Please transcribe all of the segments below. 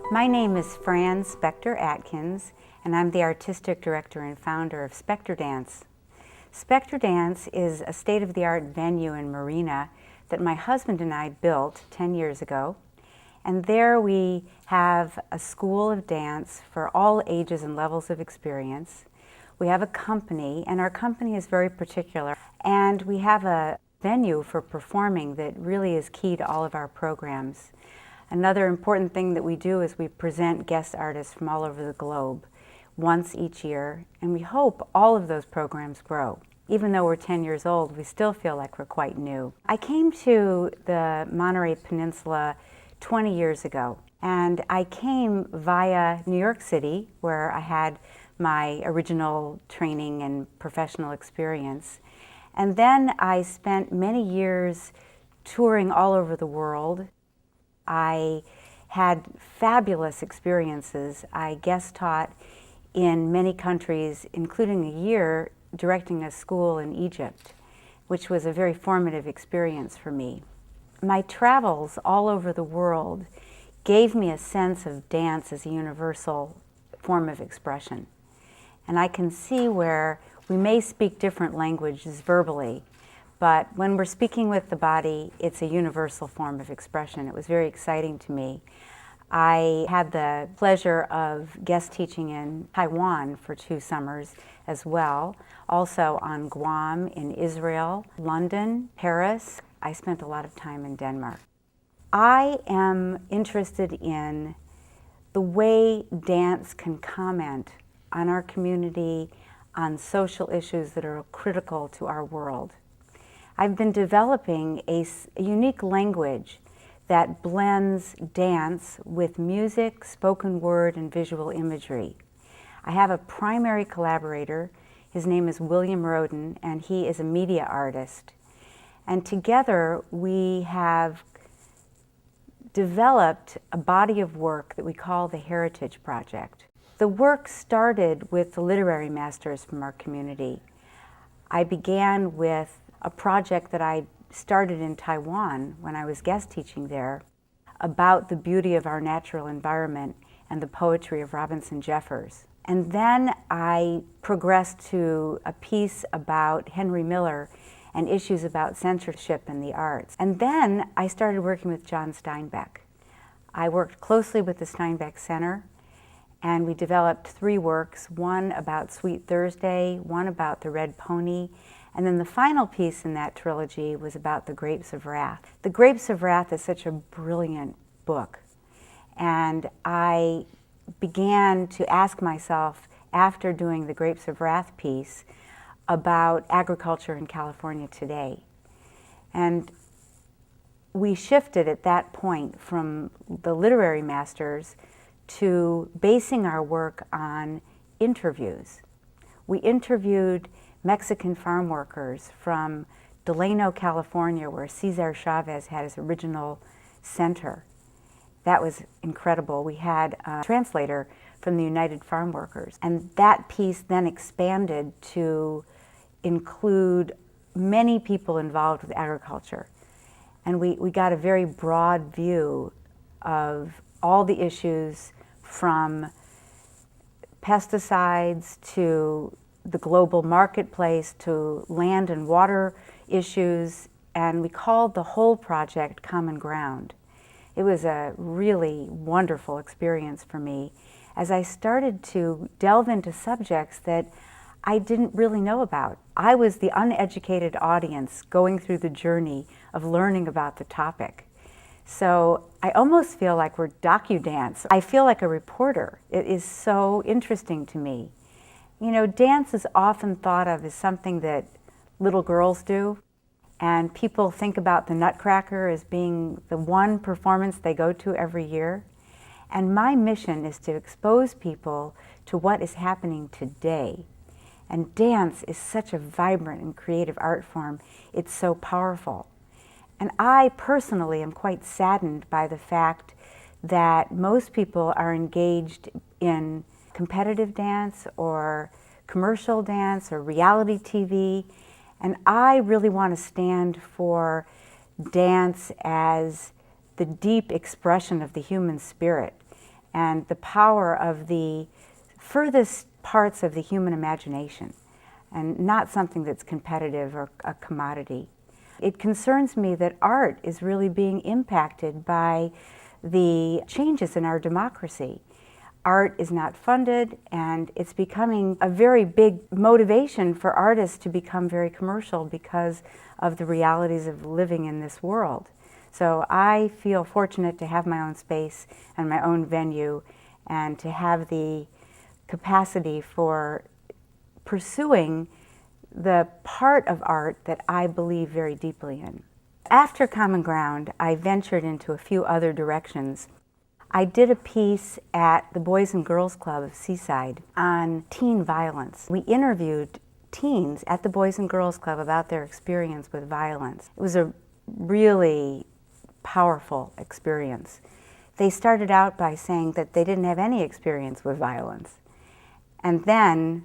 My name is Fran Spector Atkins, and I'm the artistic director and founder of Spector Dance. Spector Dance is a state-of-the-art venue in Marina that my husband and I built 10 years ago. And there we have a school of dance for all ages and levels of experience. We have a company, and our company is very particular. And we have a venue for performing that really is key to all of our programs. Another important thing that we do is we present guest artists from all over the globe once each year, and we hope all of those programs grow. Even though we're 10 years old, we still feel like we're quite new. I came to the Monterey Peninsula 20 years ago, and I came via New York City, where I had my original training and professional experience. And then I spent many years touring all over the world. I had fabulous experiences. I guest taught in many countries, including a year directing a school in Egypt, which was a very formative experience for me. My travels all over the world gave me a sense of dance as a universal form of expression. And I can see where we may speak different languages verbally, but when we're speaking with the body, it's a universal form of expression. It was very exciting to me. I had the pleasure of guest teaching in Taiwan for 2 summers as well, also on Guam, in Israel, London, Paris. I spent a lot of time in Denmark. I am interested in the way dance can comment on our community, on social issues that are critical to our world. I've been developing a unique language that blends dance with music, spoken word, and visual imagery. I have a primary collaborator. His name is William Roden, and he is a media artist. And together we have developed a body of work that we call the Heritage Project. The work started with the literary masters from our community. I began with a project that I started in Taiwan when I was guest teaching there about the beauty of our natural environment and the poetry of Robinson Jeffers. And then I progressed to a piece about Henry Miller and issues about censorship in the arts. And then I started working with John Steinbeck. I worked closely with the Steinbeck Center, and we developed 3 works, one about Sweet Thursday, one about the Red Pony, and then the final piece in that trilogy was about The Grapes of Wrath. The Grapes of Wrath is such a brilliant book, and I began to ask myself, after doing the Grapes of Wrath piece, about agriculture in California today. And we shifted at that point from the literary masters to basing our work on interviews. We interviewed Mexican farm workers from Delano, California, where Cesar Chavez had his original center. That was incredible. We had a translator from the United Farm Workers. And that piece then expanded to include many people involved with agriculture. And we got a very broad view of all the issues, from pesticides to the global marketplace to land and water issues, and we called the whole project Common Ground. It was a really wonderful experience for me as I started to delve into subjects that I didn't really know about. I was the uneducated audience going through the journey of learning about the topic. So I almost feel like we're docu-dance. I feel like a reporter. It is so interesting to me. You know, dance is often thought of as something that little girls do, and people think about the Nutcracker as being the one performance they go to every year. And my mission is to expose people to what is happening today. And dance is such a vibrant and creative art form. It's so powerful. And I personally am quite saddened by the fact that most people are engaged in competitive dance or commercial dance or reality TV. And I really want to stand for dance as the deep expression of the human spirit. and the power of the furthest parts of the human imagination, and not something that's competitive or a commodity. It concerns me that art is really being impacted by the changes in our democracy. Art is not funded, and it's becoming a very big motivation for artists to become very commercial because of the realities of living in this world. So I feel fortunate to have my own space and my own venue, and to have the capacity for pursuing the part of art that I believe very deeply in. After Common Ground, I ventured into a few other directions. I did a piece at the Boys and Girls Club of Seaside on teen violence. We interviewed teens at the Boys and Girls Club about their experience with violence. It was a really powerful experience. They started out by saying that they didn't have any experience with violence. And then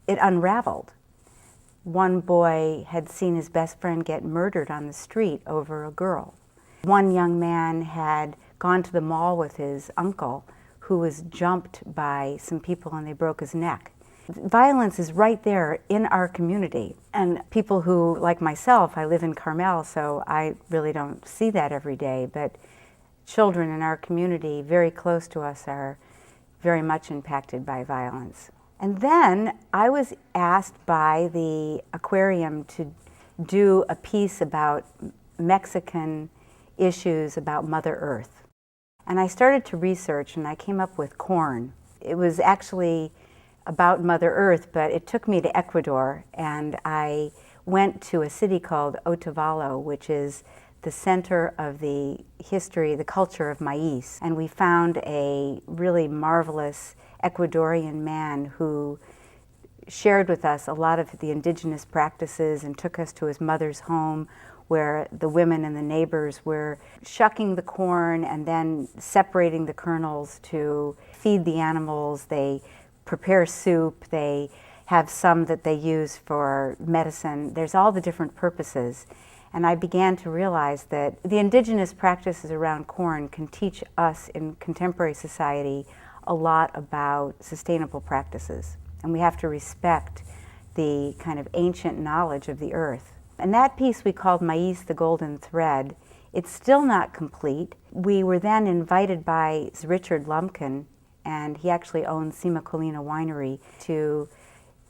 it unraveled. One boy had seen his best friend get murdered on the street over a girl. One young man had gone to the mall with his uncle, who was jumped by some people and they broke his neck. Violence is right there in our community. And people who, like myself, I live in Carmel, so I really don't see that every day, but children in our community very close to us are very much impacted by violence. And then I was asked by the aquarium to do a piece about Mexican issues about Mother Earth. And I started to research, and I came up with corn. It was actually about Mother Earth, but it took me to Ecuador, and I went to a city called Otavalo, which is the center of the history, the culture of maize. And we found a really marvelous Ecuadorian man who shared with us a lot of the indigenous practices and took us to his mother's home, where the women and the neighbors were shucking the corn and then separating the kernels to feed the animals. They prepare soup. They have some that they use for medicine. There's all the different purposes. And I began to realize that the indigenous practices around corn can teach us in contemporary society a lot about sustainable practices. And we have to respect the kind of ancient knowledge of the earth. And that piece we called Maize, the Golden Thread. It's still not complete. We were then invited by Richard Lumpkin, and he actually owns Sima Colina Winery, to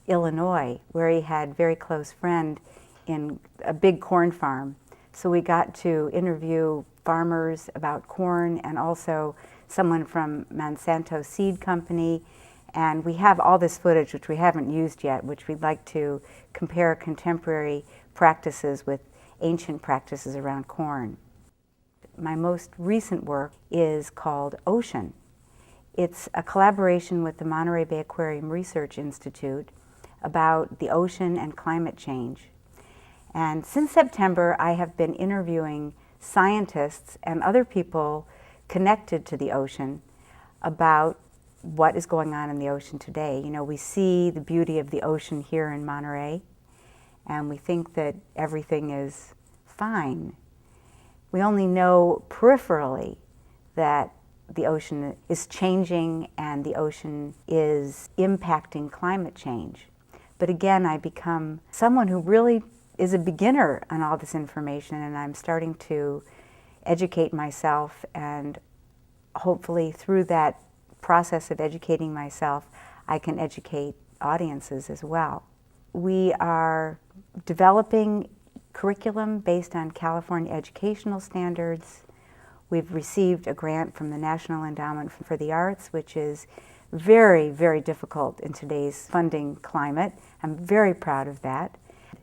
Illinois, where he had a very close friend in a big corn farm. So we got to interview farmers about corn, and also someone from Monsanto Seed Company. And we have all this footage, which we haven't used yet, which we'd like to compare contemporary practices with ancient practices around corn. My most recent work is called Ocean. It's a collaboration with the Monterey Bay Aquarium Research Institute about the ocean and climate change. And since September, I have been interviewing scientists and other people connected to the ocean about what is going on in the ocean today. You know, we see the beauty of the ocean here in Monterey, and we think that everything is fine. We only know peripherally that the ocean is changing and the ocean is impacting climate change. But again, I become someone who really is a beginner on all this information, and I'm starting to educate myself, and hopefully through that process of educating myself, I can educate audiences as well. We are developing curriculum based on California educational standards. We've received a grant from the National Endowment for the Arts, which is very, very difficult in today's funding climate. I'm very proud of that.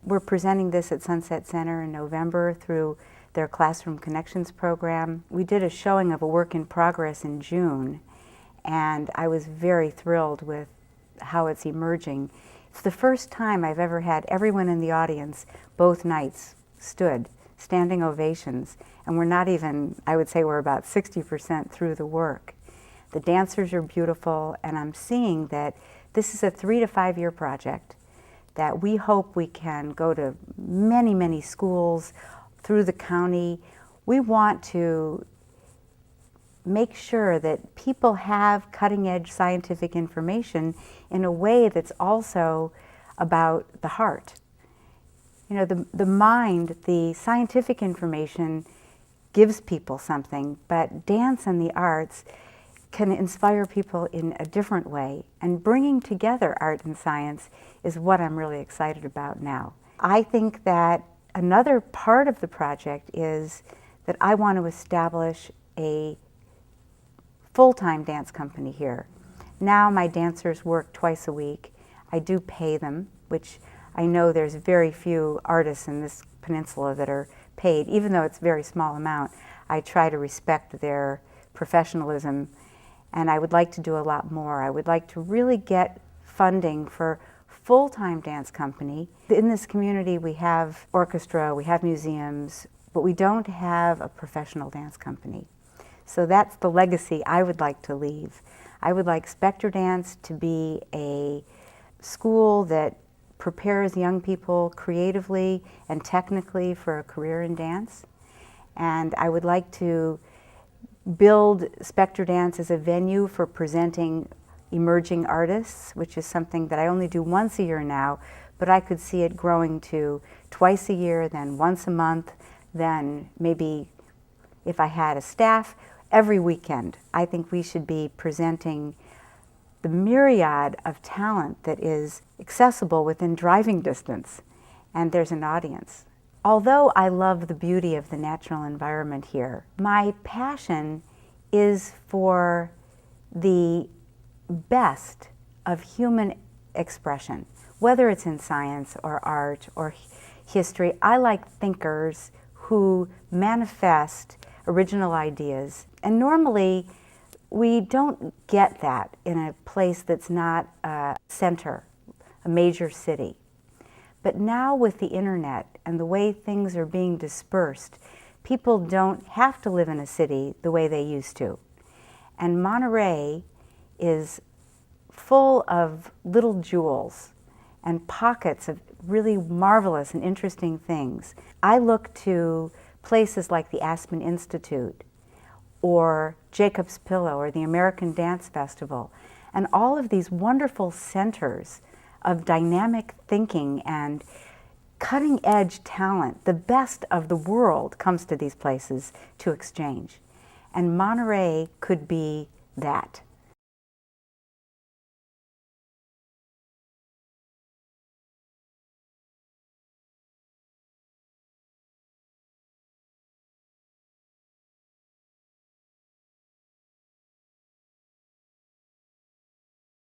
We're presenting this at Sunset Center in November through their Classroom Connections program. We did a showing of a work in progress in June, and I was very thrilled with how it's emerging. It's the first time I've ever had everyone in the audience, both nights, standing ovations, and we're not even, I would say we're about 60% through the work. The dancers are beautiful, and I'm seeing that this is a 3 to 5 year project that we hope we can go to many, many schools through the county. We want to make sure that people have cutting-edge scientific information in a way that's also about the heart. You know, the mind, the scientific information gives people something, but dance and the arts can inspire people in a different way. And bringing together art and science is what I'm really excited about now. I think that another part of the project is that I want to establish a full-time dance company here. Now my dancers work twice a week. I do pay them, which I know there's very few artists in this peninsula that are paid. Even though it's a very small amount, I try to respect their professionalism, and I would like to do a lot more. I would like to really get funding for full-time dance company. In this community we have orchestra, we have museums, but we don't have a professional dance company. So that's the legacy I would like to leave. I would like Spector Dance to be a school that prepares young people creatively and technically for a career in dance. And I would like to build Spector Dance as a venue for presenting emerging artists, which is something that I only do once a year now, but I could see it growing to twice a year, then once a month, then maybe if I had a staff, every weekend. I think we should be presenting the myriad of talent that is accessible within driving distance, and there's an audience. Although I love the beauty of the natural environment here, my passion is for the best of human expression, whether it's in science or art or history. I like thinkers who manifest original ideas, and normally we don't get that in a place that's not a center, a major city. But now with the internet and the way things are being dispersed, people don't have to live in a city the way they used to. And Monterey is full of little jewels and pockets of really marvelous and interesting things. I look to places like the Aspen Institute or Jacob's Pillow or the American Dance Festival, and all of these wonderful centers of dynamic thinking and cutting-edge talent. The best of the world comes to these places to exchange. And Monterey could be that.